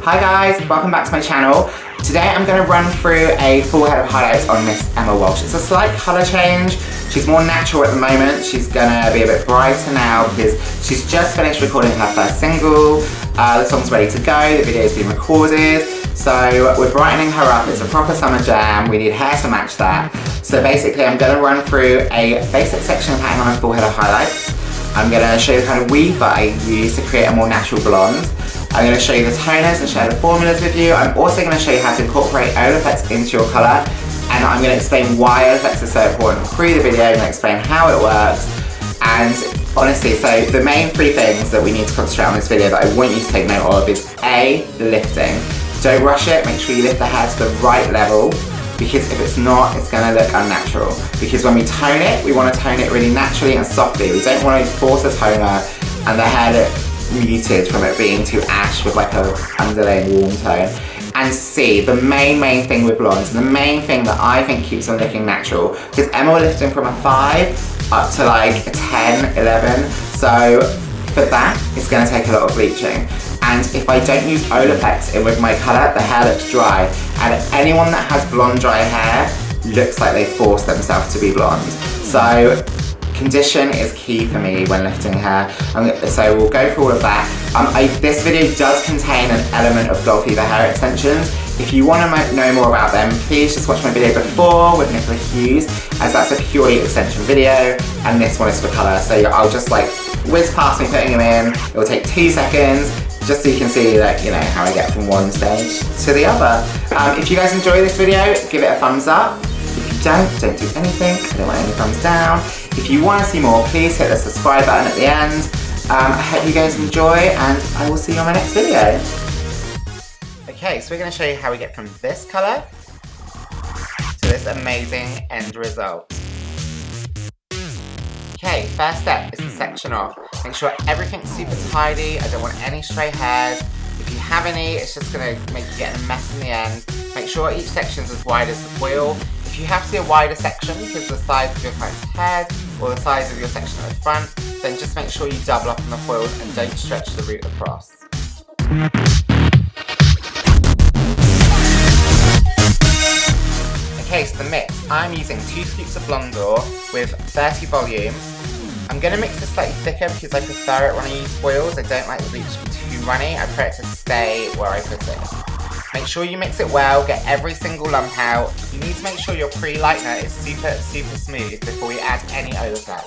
Hi guys, welcome back to my channel. Today I'm going to run through a full head of highlights on Miss Emma Walsh. It's a slight colour change. She's more natural at the moment. She's going to be a bit brighter now because she's just finished recording her first single. The song's ready to go, the video's been recorded. So we're brightening her up. It's a proper summer jam. We need hair to match that. So basically I'm going to run through a basic section of putting on a full head of highlights. I'm going to show you the kind of weave that I use to create a more natural blonde. I'm going to show you the toners and share the formulas with you. I'm also going to show you how to incorporate Olaplex into your colour, and I'm going to explain why Olaplex is so important through the video. I'm going to explain how it works, and honestly, so the main three things that we need to concentrate on this video that I want you to take note of is A, lifting. Don't rush it, make sure you lift the hair to the right level, because if it's not, it's going to look unnatural. Because when we tone it, we want to tone it really naturally and softly. We don't want to force a toner and the hair look muted from it being too ash with like a underlaying warm tone. And C, the main thing with blondes, and the main thing that I think keeps them looking natural, because Emma was lifting from a 5 up to like a 10, 11, so for that, it's going to take a lot of bleaching. And if I don't use Olaplex in with my colour, the hair looks dry. And anyone that has blonde dry hair looks like they forced themselves to be blonde. So condition is key for me when lifting hair. So we'll go through all of that. This video does contain an element of Gold Fever hair extensions. If you want to know more about them, please just watch my video before with Nicola Hughes, as that's a purely extension video, and this one is for colour. So I'll just like whiz past me putting them in. It will take 2 seconds, just so you can see that, you know, how I get from one stage to the other. If you guys enjoy this video, give it a thumbs up. If you don't do anything. I don't want any thumbs down. If you want to see more, please hit the subscribe button at the end. I hope you guys enjoy, and I will see you on my next video. Okay, so we're going to show you how we get from this colour to this amazing end result. Okay, first step is to section off. Make sure everything's super tidy. I don't want any stray hairs. If you have any, it's just going to make you get a mess in the end. Make sure each section is as wide as the foil. If you have to see a wider section because of the size of your client's head or the size of your section at the front, then just make sure you double up on the foils and don't stretch the root across. Okay, so the mix. I'm using 2 scoops of Blondor with 30 volume. I'm going to mix this slightly thicker because I prefer it when I use foils. I don't like the bleach to be too runny. I prefer it to stay where I put it. Make sure you mix it well, get every single lump out. You need to make sure your pre-lightener is super smooth before you add any Olaplex.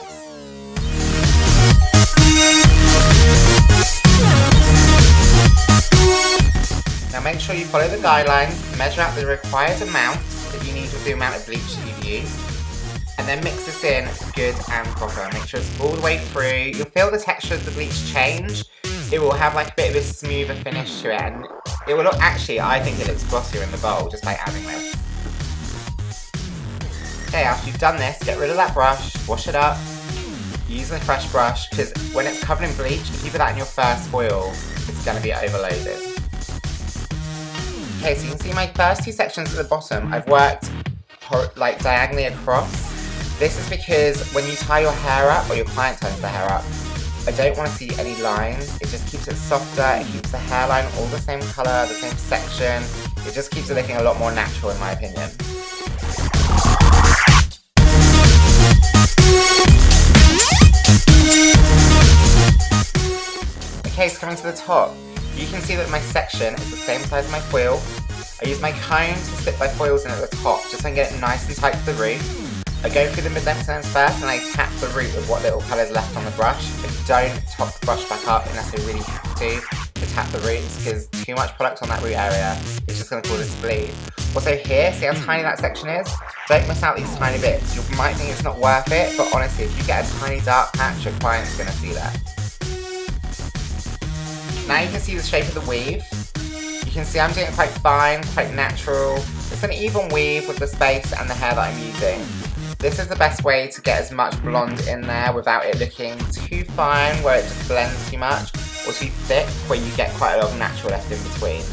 Now make sure you follow the guidelines, measure out the required amount that you need with the amount of bleach that you've used, and then mix this in good and proper. Make sure it's all the way through. You'll feel the texture of the bleach change. It will have like a bit of a smoother finish to it, and it will look, actually, I think it looks glossier in the bowl just by adding this. Okay, after you've done this, get rid of that brush, wash it up, use a fresh brush, because when it's covered in bleach, if you put that in your first foil, it's going to be overloaded. Okay, so you can see my first 2 sections at the bottom, I've worked like diagonally across. This is because when you tie your hair up, or your client ties their hair up, I don't want to see any lines. It just keeps it softer, it keeps the hairline all the same colour, the same section. It just keeps it looking a lot more natural in my opinion. Okay, so coming to the top, you can see that my section is the same size as my foil. I use my comb to slip my foils in at the top just so I can get it nice and tight to the root. I go through the mid-length ends first and I tap the root with what little colour is left on the brush. I don't top the brush back up unless I really have to tap the roots, because too much product on that root area is just going to cause it to bleed. Also here, see how tiny that section is? Don't miss out these tiny bits. You might think it's not worth it, but honestly, if you get a tiny dark patch, your client's going to see that. Now you can see the shape of the weave. You can see I'm doing it quite fine, quite natural. It's an even weave with the space and the hair that I'm using. This is the best way to get as much blonde in there without it looking too fine where it just blends too much, or too thick where you get quite a lot of natural left in between.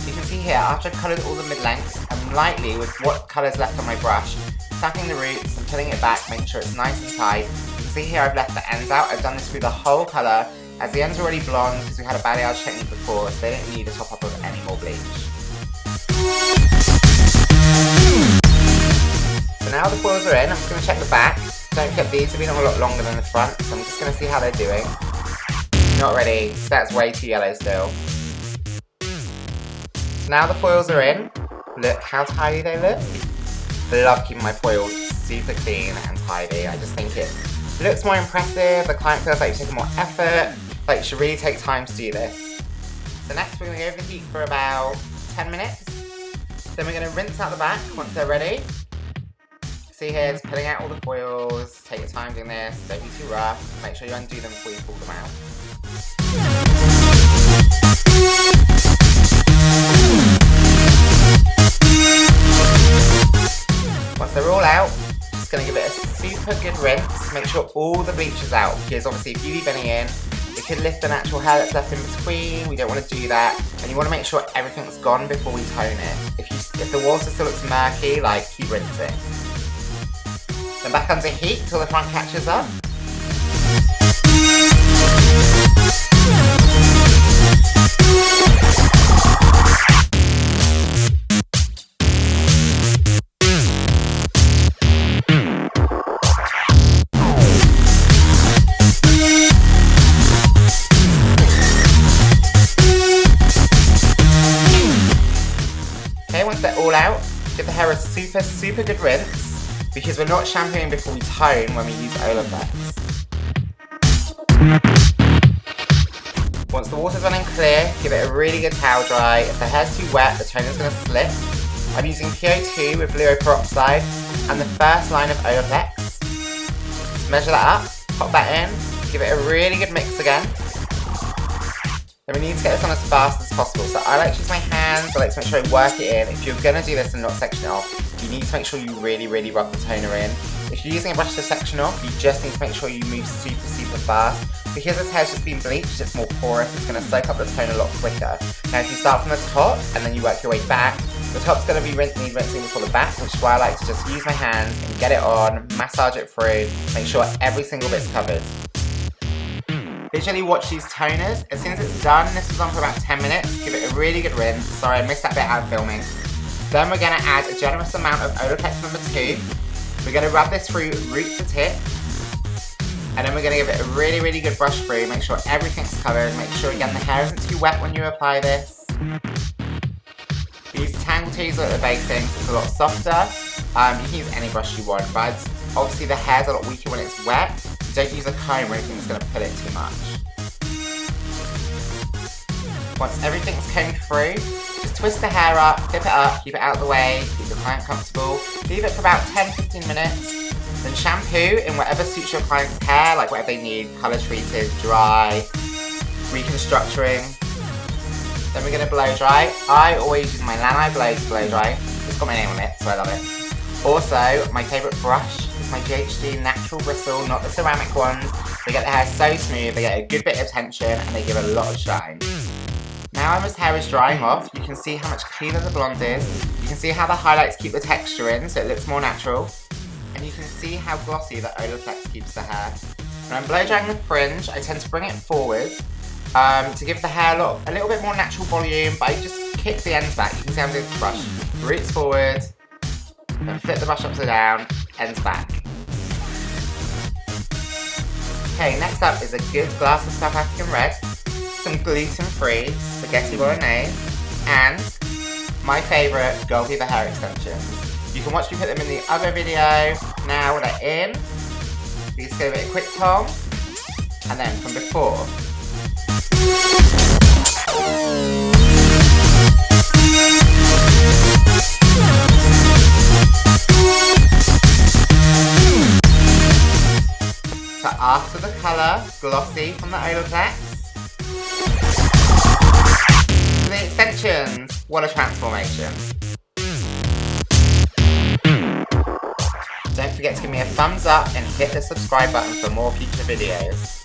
You can see here, after I've coloured all the mid-lengths, I'm lightly, with what colour's left on my brush, tapping the roots and pulling it back, making sure it's nice and tight. You can see here I've left the ends out. I've done this through the whole colour, as the ends are already blonde because we had a balayage technique before, so they don't need a top up of any more bleach. So now the foils are in, I'm just going to check the back. Don't forget these have been a lot longer than the front, so I'm just going to see how they're doing. Not ready, so that's way too yellow still. So now the foils are in. Look how tidy they look. I love keeping my foils super clean and tidy. I just think it looks more impressive, the client feels like you've taken more effort, like you should really take time to do this. So next we're going to go over the heat for about 10 minutes. Then we're going to rinse out the back once they're ready. See here, it's pulling out all the foils. Take your time doing this, don't be too rough. Make sure you undo them before you pull them out. Once they're all out, just going to give it a super good rinse. Make sure all the bleach is out, because obviously if you leave any in, it could lift the natural hair that's left in between. We don't want to do that, and you want to make sure everything's gone before we tone it. If the water still looks murky, like, keep rinsing. Then back under heat till the front catches up. Okay, once they're all out, give the hair a super good rinse, because we're not shampooing before we tone when we use Olaplex. Once the water's running clear, give it a really good towel dry. If the hair's too wet, the toner's going to slip. I'm using PO2 with fluoro peroxide and the first line of Olaplex. Measure that up, pop that in, give it a really good mix again. Then we need to get this on as fast as possible. So I like to use my hands, I like to make sure I work it in. If you're going to do this and not section it off, you need to make sure you really rub the toner in. If you're using a brush to section off, you just need to make sure you move super fast. Because this hair's just been bleached, it's more porous, it's going to soak up the toner a lot quicker. Now if you start from the top and then you work your way back, the top's going to need rinsing before the back, which is why I like to just use my hands and get it on, massage it through, make sure every single bit's covered. Visually watch these toners. As soon as it's done, this was on for about 10 minutes, give it a really good rinse. Sorry, I missed that bit out of filming. Then we're going to add a generous amount of Olaplex number 2. We're going to rub this through root to tip. And then we're going to give it a really good brush through, make sure everything's covered, make sure again the hair isn't too wet when you apply this. We use Tangle Teezer at the base thing, so it's a lot softer. You can use any brush you want, but obviously the hair's a lot weaker when it's wet. Don't use a comb or anything that's going to pull it too much. Once everything's combed through, just twist the hair up, flip it up, keep it out of the way, keep the client comfortable. Leave it for about 10-15 minutes. Then shampoo in whatever suits your client's hair, like whatever they need, colour treated, dry, reconstructing. Then we're going to blow dry. I always use my Lanai Blade to blow dry. It's got my name on it, so I love it. Also, my favourite brush is my GHD natural bristle, not the ceramic ones. They get the hair so smooth, they get a good bit of tension, and they give it a lot of shine. Now Emma's hair is drying off, you can see how much cleaner the blonde is. You can see how the highlights keep the texture in, so it looks more natural. And you can see how glossy the Olaplex keeps the hair. When I'm blow drying the fringe, I tend to bring it forward to give the hair a little bit more natural volume, but I just kick the ends back. You can see I'm doing the brush. Roots forward, then flip the brush upside down, ends back. Okay, next up is a good glass of South African red, some gluten-free spaghetti bolognese, and my favourite Girl Fever hair extensions. You can watch me put them in the other video. Now they're in. We just give it a quick tom, and then from before. So after the colour, glossy from the Olaplex. For the extensions, what a transformation. Don't forget to give me a thumbs up and hit the subscribe button for more future videos.